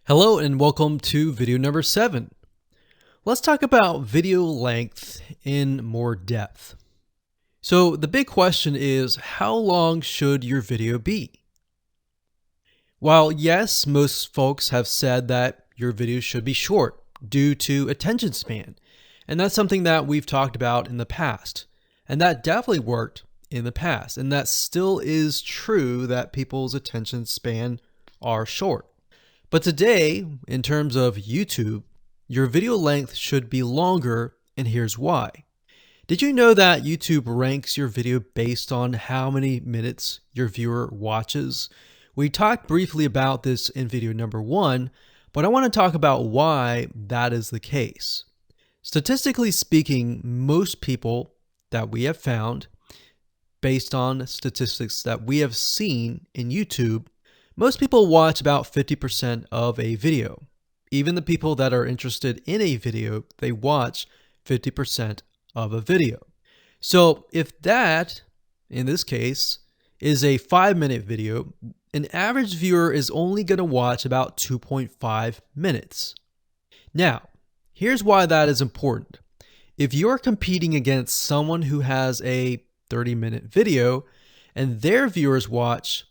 Hello and welcome to video number 7. Let's talk about video length in more depth. So the big question is, how long should your video be? While yes, most folks have said that your video should be short due to attention span, and that's something that we've talked about in the past, and that definitely worked in the past, and that still is true that people's attention span are short. But today, in terms of YouTube, your video length should be longer, and here's why. Did you know that YouTube ranks your video based on how many minutes your viewer watches? We talked briefly about this in video number 1, but I want to talk about why that is the case. Statistically speaking, most people that we have found, based on statistics that we have seen in YouTube, most people watch about 50% of a video. Even the people that are interested in a video, they watch 50% of a video. So if that, in this case, is a 5-minute video, an average viewer is only going to watch about 2.5 minutes. Now, here's why that is important. If you're competing against someone who has a 30-minute video and their viewers watch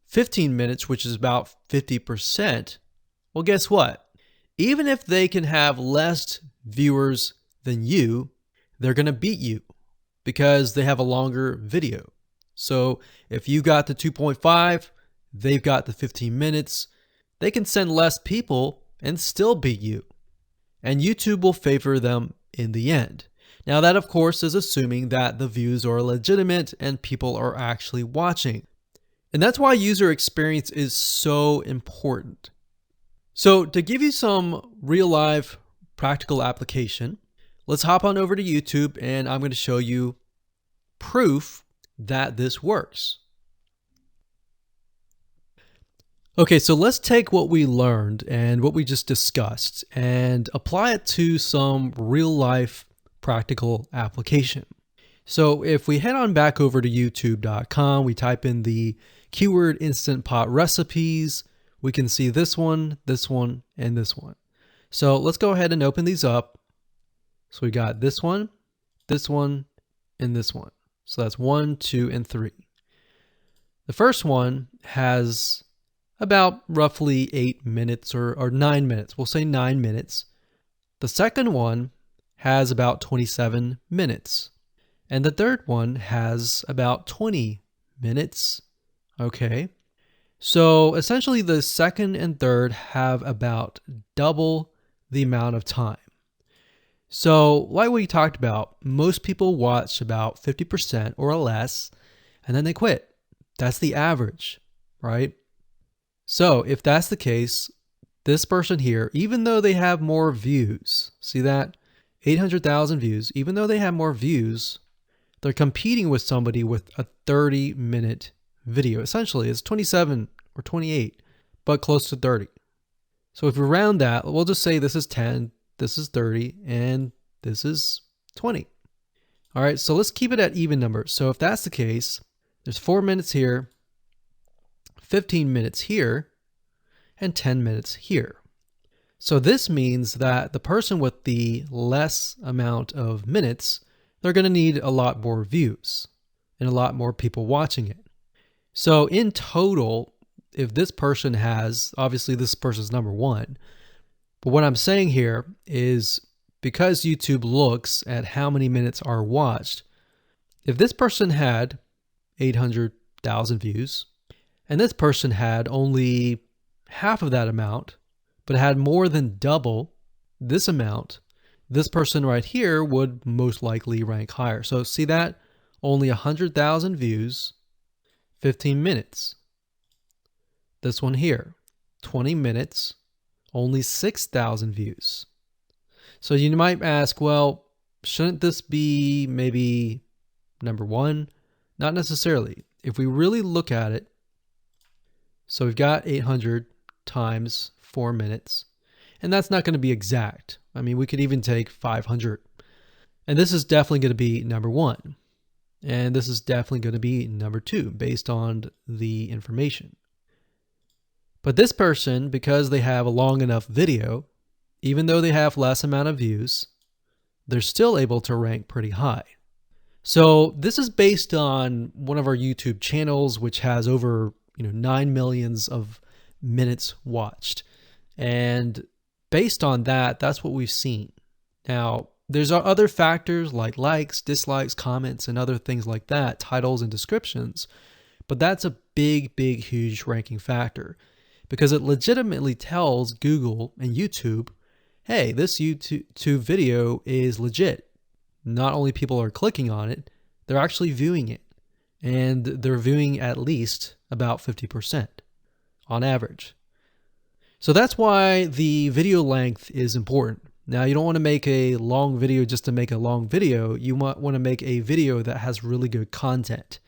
15 minutes, which is about 50%, well, guess what? Even if they can have less viewers than you, they're going to beat you because they have a longer video. So if you got the 2.5, they've got the 15 minutes, they can send less people and still beat you. And YouTube will favor them in the end. Now that, of course, is assuming that the views are legitimate and people are actually watching. And that's why user experience is so important. So to give you some real life practical application, let's hop on over to YouTube and I'm going to show you proof that this works. Okay, so let's take what we learned and what we just discussed and apply it to some real life practical application. So if we head on back over to youtube.com, we type in the keyword Instant Pot recipes, we can see this one, and this one. So let's go ahead and open these up. So we got this one, and this one. So that's 1, 2, and 3. The first one has about roughly 8 minutes or 9 minutes. We'll say 9 minutes. The second one has about 27 minutes. And the third one has about 20 minutes. Okay. So essentially the second and third have about double the amount of time. So like we talked about, most people watch about 50% or less, and then they quit. That's the average, right? So if that's the case, this person here, even though they have more views, see that? 800,000 views, even though they have more views, they're competing with somebody with a 30-minute video. Essentially, it's 27 or 28, but close to 30. So if we round that, we'll just say this is 10, this is 30, and this is 20. All right, so let's keep it at even numbers. So if that's the case, there's 4 minutes here, 15 minutes here, and 10 minutes here. So this means that the person with the less amount of minutes, they're going to need a lot more views and a lot more people watching it. So in total, if this person has, obviously this person's number 1, but what I'm saying here is because YouTube looks at how many minutes are watched, if this person had 800,000 views and this person had only half of that amount, but had more than double this amount, this person right here would most likely rank higher. So see that? Only 100,000 views, 15 minutes. This one here, 20 minutes, only 6,000 views. So you might ask, well, shouldn't this be maybe number 1? Not necessarily. If we really look at it, so we've got 800 times 4 minutes, and that's not going to be exact. I mean, we could even take 500. And this is definitely going to be number 1. And this is definitely going to be number 2 based on the information. But this person, because they have a long enough video, even though they have less amount of views, they're still able to rank pretty high. So this is based on one of our YouTube channels, which has over 9 millions of minutes watched. And based on that, that's what we've seen. Now, there's other factors like likes, dislikes, comments, and other things like that, titles and descriptions. But that's a big, huge ranking factor because it legitimately tells Google and YouTube, hey, this YouTube video is legit. Not only people are clicking on it, they're actually viewing it. And they're viewing at least about 50% on average. So that's why the video length is important. Now, you don't want to make a long video just to make a long video. You might want to make a video that has really good content.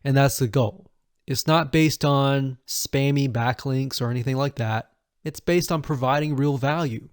And that's the goal. It's not based on spammy backlinks or anything like that. It's based on providing real value,